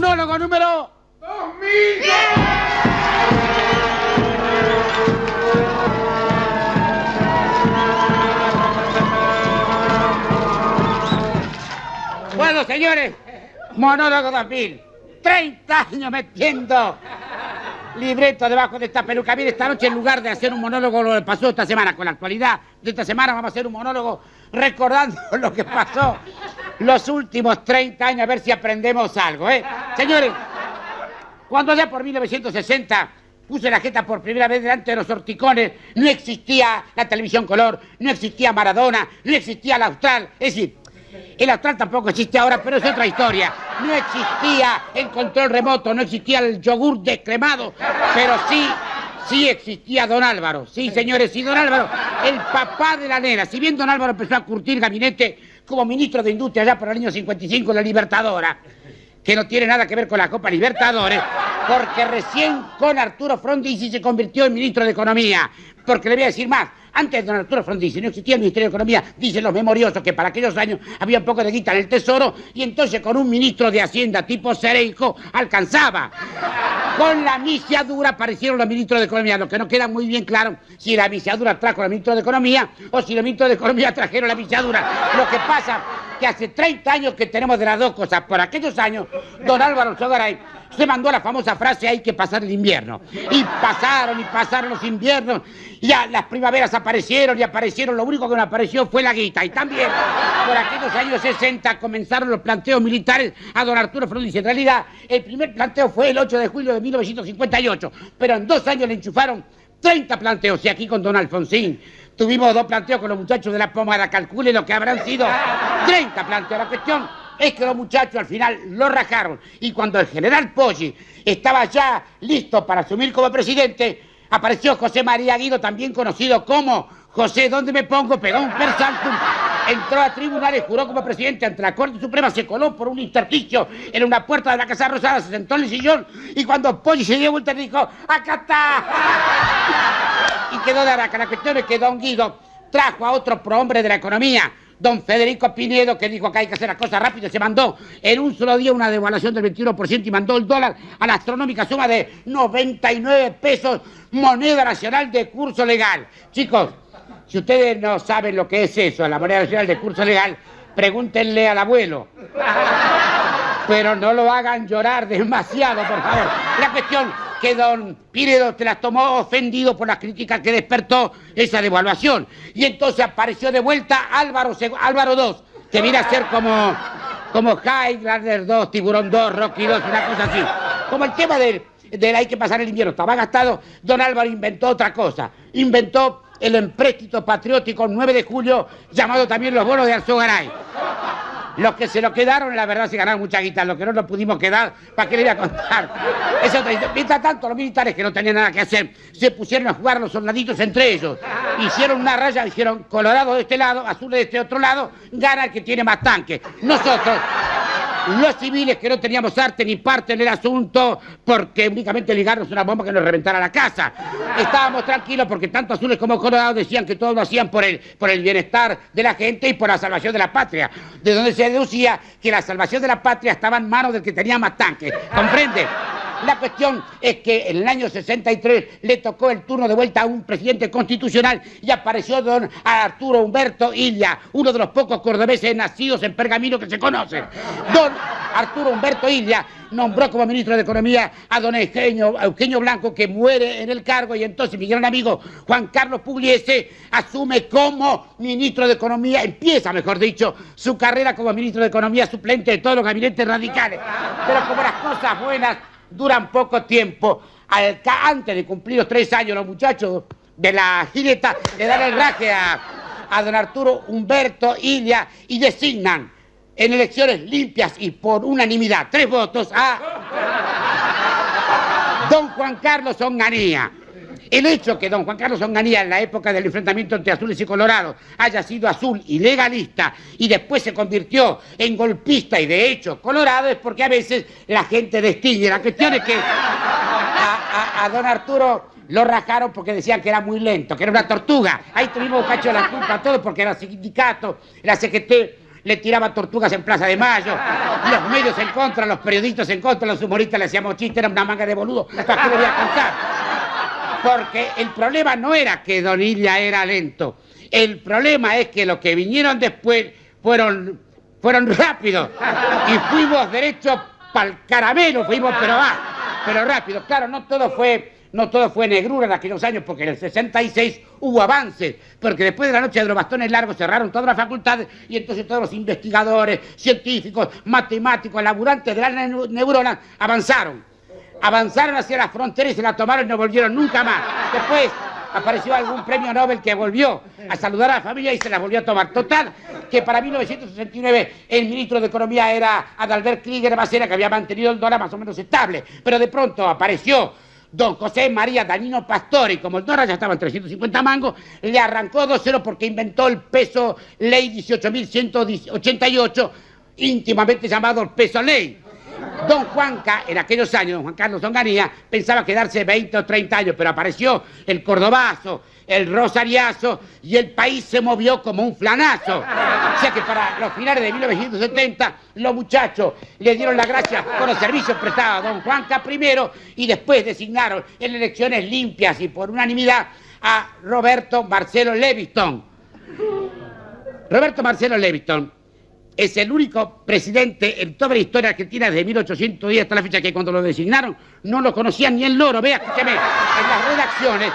Monólogo número 2000. Bueno, señores, monólogo 2000. 30 años metiendo libreto debajo de esta peluca. Mire, esta noche en lugar de hacer un monólogo lo que pasó esta semana con la actualidad de esta semana, vamos a hacer un monólogo recordando lo que pasó los últimos 30 años, a ver si aprendemos algo, ¿eh? Señores, cuando allá por 1960 puse la jeta por primera vez delante de los horticones, no existía la televisión color, no existía Maradona, no existía el Austral, es decir, el Austral tampoco existe ahora, pero es otra historia. No existía el control remoto, no existía el yogur descremado, pero sí existía Don Álvaro. Sí, señores, sí, Don Álvaro, el papá de la nena. Si bien Don Álvaro empezó a curtir gabinete como ministro de Industria allá por el año 55 en la Libertadora, que no tiene nada que ver con la Copa Libertadores, porque recién con Arturo Frondizi se convirtió en ministro de Economía. Porque le voy a decir más, antes de don Arturo Frondizi no existía el Ministerio de Economía, dicen los memoriosos que para aquellos años había un poco de guita en el Tesoro y entonces con un ministro de Hacienda tipo Cereijo alcanzaba. Con la misiadura aparecieron los ministros de Economía, lo que no queda muy bien claro si la misiadura trajo al ministro de Economía o si los ministros de Economía trajeron la misiadura. Lo que pasa que hace 30 años que tenemos de las dos cosas. Por aquellos años, don Álvaro Sogaray se mandó la famosa frase hay que pasar el invierno. Y pasaron los inviernos. Ya las primaveras aparecieron y aparecieron. Lo único que no apareció fue la guita. Y también por aquellos años 60 comenzaron los planteos militares a don Arturo Frondizi. En realidad, el primer planteo fue el 8 de julio de 1958. Pero en 2 años le enchufaron 30 planteos. Y aquí con don Alfonsín tuvimos 2 planteos con los muchachos de la Pómara. Calcule lo que habrán sido 30 planteos. La cuestión es que los muchachos al final lo rajaron. Y cuando el general Poggi estaba ya listo para asumir como presidente, apareció José María Guido, también conocido como José, ¿dónde me pongo? Pegó un persaltum, entró a tribunales, juró como presidente ante la Corte Suprema, se coló por un intersticio en una puerta de la Casa Rosada, se sentó en el sillón y cuando Poggi se dio vuelta dijo ¡acá está! Y quedó de araca. La cuestión es que don Guido trajo a otro prohombre de la economía, don Federico Pinedo, que dijo que hay que hacer las cosas rápido, se mandó en un solo día una devaluación del 21% y mandó el dólar a la astronómica suma de 99 pesos, moneda nacional de curso legal. Chicos, si ustedes no saben lo que es eso, la moneda nacional de curso legal, pregúntenle al abuelo. Pero no lo hagan llorar demasiado, por favor. La cuestión que don Pinedo se las tomó ofendido por las críticas que despertó esa devaluación. Y entonces apareció de vuelta Álvaro II, que viene a ser como Highlander 2, Tiburón 2, Rocky 2, una cosa así. Como el tema del hay que pasar el invierno estaba gastado, don Álvaro inventó otra cosa. Inventó el empréstito patriótico 9 de julio, llamado también los bonos de Alzogaray. Los que se lo quedaron, la verdad, se ganaron mucha guita. Los que no nos pudimos quedar, ¿para qué le voy a contar? Eso, mientras tanto, los militares que no tenían nada que hacer, se pusieron a jugar los soldaditos entre ellos. Hicieron una raya, dijeron, Colorado de este lado, Azul de este otro lado, gana el que tiene más tanques. Nosotros, los civiles que no teníamos arte ni parte en el asunto, porque únicamente ligarnos una bomba que nos reventara la casa. Estábamos tranquilos porque tanto Azules como Colorados decían que todo lo hacían por el bienestar de la gente y por la salvación de la patria. De donde se deducía que la salvación de la patria estaba en manos del que tenía más tanques. ¿Comprende? La cuestión es que en el año 63 le tocó el turno de vuelta a un presidente constitucional y apareció don Arturo Humberto Illia, uno de los pocos cordobeses nacidos en Pergamino que se conocen. Don Arturo Humberto Illia nombró como ministro de Economía a don Eugenio Blanco, que muere en el cargo, y entonces mi gran amigo Juan Carlos Pugliese asume como ministro de Economía, empieza, mejor dicho, su carrera como ministro de Economía suplente de todos los gabinetes radicales. Pero como las cosas buenas duran poco tiempo, antes de cumplir los 3 años, los muchachos de la Gineta le dan el raje a don Arturo Humberto Illia y designan en elecciones limpias y por unanimidad, 3 votos, a don Juan Carlos Onganía. El hecho que don Juan Carlos Onganía, en la época del enfrentamiento entre azules y colorados, haya sido azul y legalista y después se convirtió en golpista y de hecho colorado, es porque a veces la gente distingue. La cuestión es que a don Arturo lo rajaron porque decían que era muy lento, que era una tortuga. Ahí tuvimos un cacho de la culpa todo porque era sindicato, era CGT, le tiraba tortugas en Plaza de Mayo, los medios en contra, los periodistas en contra, los humoristas le hacíamos chistes, era una manga de boludo. ¿Para qué le voy a contar? Porque el problema no era que Don Ilia era lento. El problema es que los que vinieron después fueron rápidos. Y fuimos derechos para el caramelo, pero rápido. Claro, no todo fue negrura en aquellos años, porque en el 66 hubo avances, porque después de la noche de los bastones largos cerraron todas las facultades y entonces todos los investigadores, científicos, matemáticos, laburantes de las neuronas avanzaron hacia las fronteras y se las tomaron y no volvieron nunca más. Después apareció algún premio Nobel que volvió a saludar a la familia y se las volvió a tomar. Total, que para 1969 el ministro de Economía era Adalbert Krieger Bacena, que había mantenido el dólar más o menos estable, pero de pronto apareció don José María Danino Pastore, y como el dólar ya estaba en 350 mangos, le arrancó 2-0 porque inventó el peso ley 18.188, íntimamente llamado el peso ley. Don Juanca, en aquellos años, don Juan Carlos Onganía, pensaba quedarse 20 o 30 años, pero apareció el cordobazo, el rosariazo, y el país se movió como un flanazo. O sea que para los finales de 1970, los muchachos le dieron las gracias por los servicios prestados a don Juanca primero, y después designaron en elecciones limpias y por unanimidad a Roberto Marcelo Leviton. Roberto Marcelo Leviton es el único presidente en toda la historia argentina desde 1810 hasta la fecha que cuando lo designaron no lo conocían ni el loro. Vea, escúcheme, en las redacciones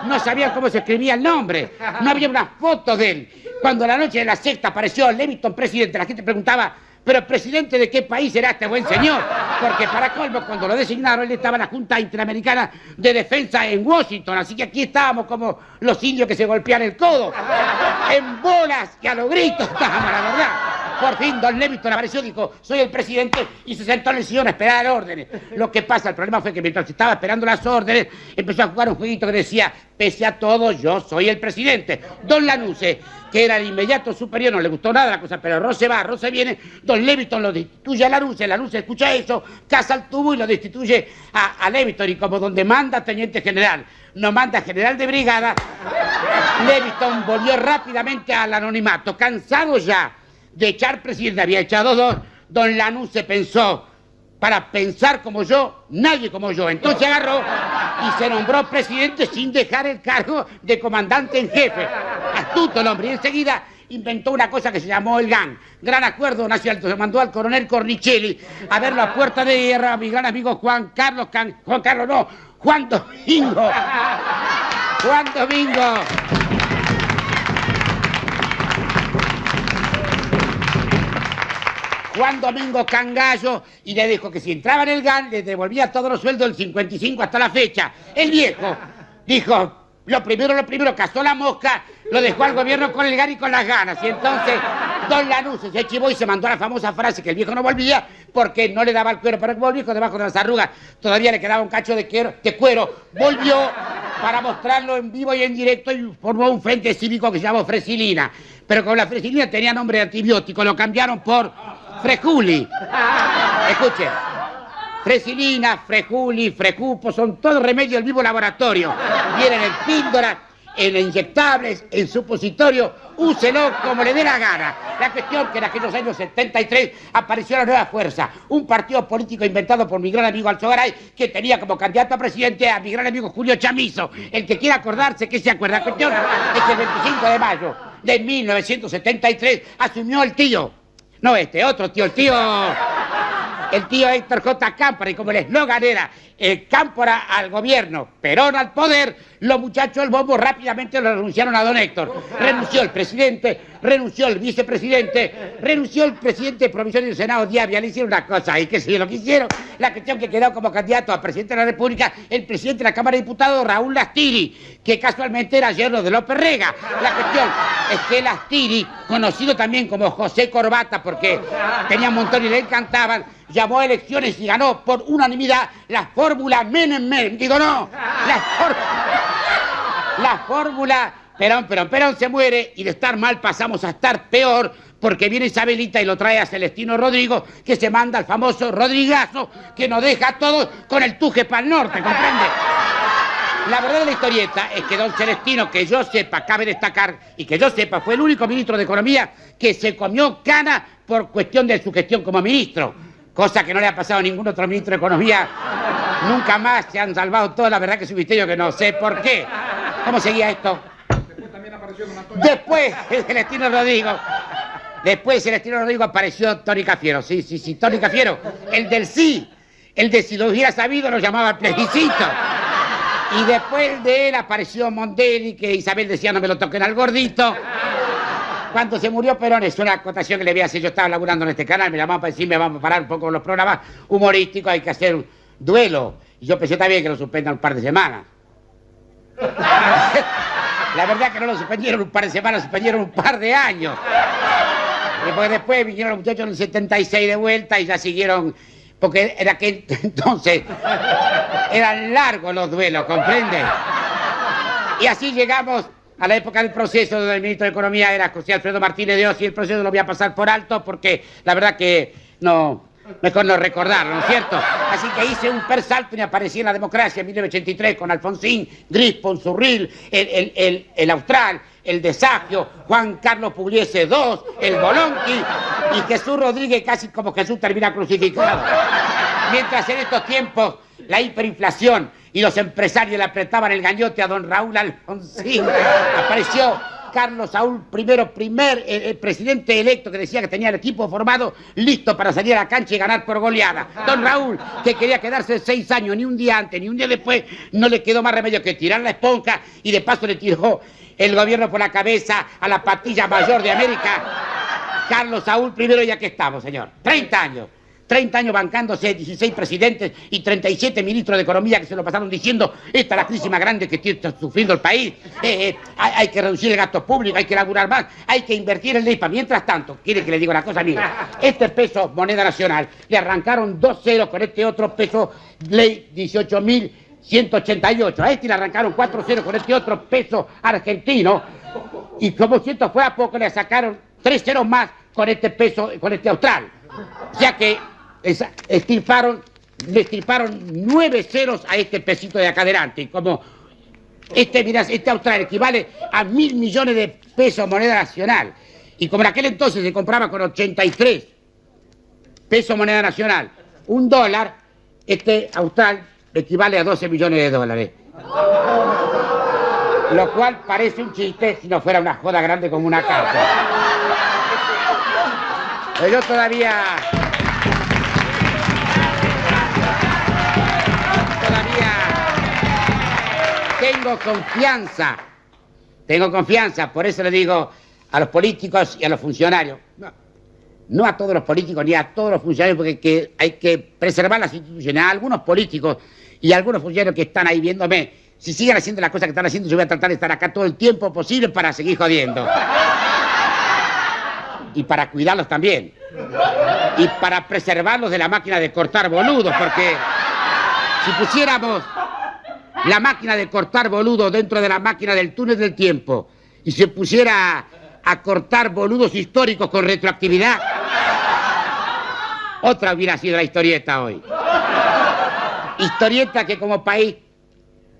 no sabían cómo se escribía el nombre, no había una foto de él. Cuando a la noche de la sexta apareció Leviton presidente, la gente preguntaba, ¿pero presidente de qué país será este buen señor? Porque para colmo, cuando lo designaron, él estaba en la Junta Interamericana de Defensa en Washington, así que aquí estábamos como los indios que se golpean el codo, en bolas y a los gritos estábamos, la verdad. Por fin, don Leviton apareció, dijo, soy el presidente, y se sentó en el sillón a esperar órdenes. Lo que pasa, el problema fue que mientras estaba esperando las órdenes, empezó a jugar un jueguito que decía, pese a todo, yo soy el presidente. Don Lanusse, que era el inmediato superior, no le gustó nada la cosa, pero Rose va, Rose viene, don Leviton lo destituye a Lanusse escucha eso, caza el tubo y lo destituye a Leviton, y como donde manda teniente general, no manda general de brigada, Leviton volvió rápidamente al anonimato, cansado ya de echar presidente, había echado 2, don Lanusse pensó, para pensar como yo, nadie como yo. Entonces agarró y se nombró presidente sin dejar el cargo de comandante en jefe. Astuto el hombre, y enseguida inventó una cosa que se llamó el GAN, Gran Acuerdo Nacional. Entonces mandó al coronel Cornicelli a verlo a puerta de guerra a mi gran amigo Juan Domingo. Juan Domingo Cangallo, y le dijo que si entraba en el GAN le devolvía todos los sueldos del 55 hasta la fecha. El viejo dijo, lo primero, cazó la mosca, lo dejó al gobierno con el GAN y con las ganas. Y entonces don Lanusse se chivó y se mandó a la famosa frase que el viejo no volvía porque no le daba el cuero, pero como el viejo debajo de las arrugas todavía le quedaba un cacho de cuero, volvió para mostrarlo en vivo y en directo y formó un frente cívico que se llamó Fresilina. Pero como la Fresilina tenía nombre de antibiótico, lo cambiaron por Frejuli. Escuche, Fresilina, Frejuli, Frecupo, son todos remedios del mismo laboratorio. Vienen en píldora, en inyectables, en supositorio, úselo como le dé la gana. La cuestión que en aquellos años 73 apareció la Nueva Fuerza, un partido político inventado por mi gran amigo Alzogaray, que tenía como candidato a presidente a mi gran amigo Julio Chamizo. El que quiera acordarse, que se acuerda. La cuestión es que el 25 de mayo de 1973 asumió el tío. No otro tío, el tío Héctor J. Cámpora, y como el eslogan era Cámpora al gobierno, Perón al poder, los muchachos del bombo rápidamente lo renunciaron a don Héctor. Renunció el presidente, renunció el vicepresidente, renunció el presidente provisorio del Senado Diabia. Le hicieron una cosa ahí, que sí, lo que hicieron. La cuestión que quedó como candidato a presidente de la República, el presidente de la Cámara de Diputados, Raúl Lastiri, que casualmente era yerno de López Rega. La cuestión es que Lastiri, conocido también como José Corbata, porque tenía un montón y le encantaban, llamó a elecciones y ganó por unanimidad la fórmula Menem. Digo, no, la fórmula Perón se muere, y de estar mal pasamos a estar peor, porque viene Isabelita y lo trae a Celestino Rodrigo, que se manda al famoso Rodrigazo, que nos deja a todos con el tuje para el norte, ¿comprende? La verdad de la historieta es que don Celestino, que yo sepa, cabe destacar, y que yo sepa, fue el único ministro de Economía que se comió cana por cuestión de su gestión como ministro. Cosa que no le ha pasado a ningún otro ministro de Economía. Nunca más se han salvado todos. La verdad que es un misterio que no sé por qué. ¿Cómo seguía esto? Después también apareció don Antonio. Después de Celestino Rodrigo. Después de Celestino Rodrigo apareció Tony Cafiero. Sí, Tony Cafiero. El del sí. El de si lo hubiera sabido lo llamaba el plebiscito. Y después de él apareció Mondelli, que Isabel decía no me lo toquen al gordito. Cuando se murió Perón, es una acotación que le voy a hacer, yo estaba laburando en este canal, me llamaban para decirme vamos a parar un poco con los programas humorísticos, hay que hacer un duelo. Y yo pensé también que lo suspendan un par de semanas. La verdad que no lo suspendieron un par de semanas, suspendieron un par de años. Y pues después vinieron los muchachos en el 76 de vuelta y ya siguieron, porque era que entonces eran largos los duelos, ¿comprende? Y así llegamos a la época del proceso, donde el ministro de Economía era José Alfredo Martínez de Oz, y el proceso lo voy a pasar por alto porque la verdad que no, mejor no recordarlo, ¿no es cierto? Así que hice un persalto y me aparecí en La Democracia en 1983 con Alfonsín, Grispo, Zurril, el Austral, el Desagio, Juan Carlos Pugliese II, el Bolonqui y Jesús Rodríguez, casi como Jesús termina crucificado. Mientras en estos tiempos la hiperinflación y los empresarios le apretaban el gañote a don Raúl Alfonsín, apareció Carlos Saúl primer presidente electo, que decía que tenía el equipo formado listo para salir a la cancha y ganar por goleada. Don Raúl, que quería quedarse 6 años, ni un día antes, ni un día después, no le quedó más remedio que tirar la esponja y de paso le tiró el gobierno por la cabeza a la patilla mayor de América. Carlos Saúl primero, ya que estamos, señor. 30 años. 30 años bancándose 16 presidentes y 37 ministros de Economía que se lo pasaron diciendo esta es la crisis más grande que está sufriendo el país. Hay que reducir el gasto público, hay que laburar más, hay que invertir en el IPA. Mientras tanto, quiere que le diga una cosa, mira, este peso moneda nacional le arrancaron 2 ceros con este otro peso ley 18.188. A este le arrancaron 4 ceros con este otro peso argentino. Y como si esto fuera poco, le sacaron 3 ceros más con este peso, con este austral. O sea que le estirparon 9 ceros a este pesito de acá adelante. Y como este austral equivale a 1.000 millones de pesos moneda nacional. Y como en aquel entonces se compraba con 83 pesos moneda nacional, $1, este austral equivale a 12 millones de dólares. Lo cual parece un chiste si no fuera una joda grande como una casa. Pero yo todavía tengo confianza, por eso le digo a los políticos y a los funcionarios, no a todos los políticos ni a todos los funcionarios, porque hay que preservar las instituciones. A algunos políticos y a algunos funcionarios que están ahí viéndome, si siguen haciendo las cosas que están haciendo, yo voy a tratar de estar acá todo el tiempo posible para seguir jodiendo. Y para cuidarlos también. Y para preservarlos de la máquina de cortar boludos, porque si pusiéramos la máquina de cortar boludos dentro de la máquina del túnel del tiempo y se pusiera a cortar boludos históricos con retroactividad, otra hubiera sido la historieta hoy. Historieta que como país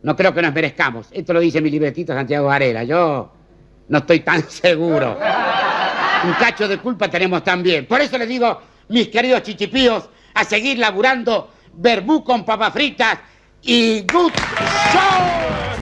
no creo que nos merezcamos. Esto lo dice mi libretito Santiago Varela. Yo no estoy tan seguro. Un cacho de culpa tenemos también. Por eso les digo, mis queridos chichipíos, a seguir laburando verbú con papas fritas y good show.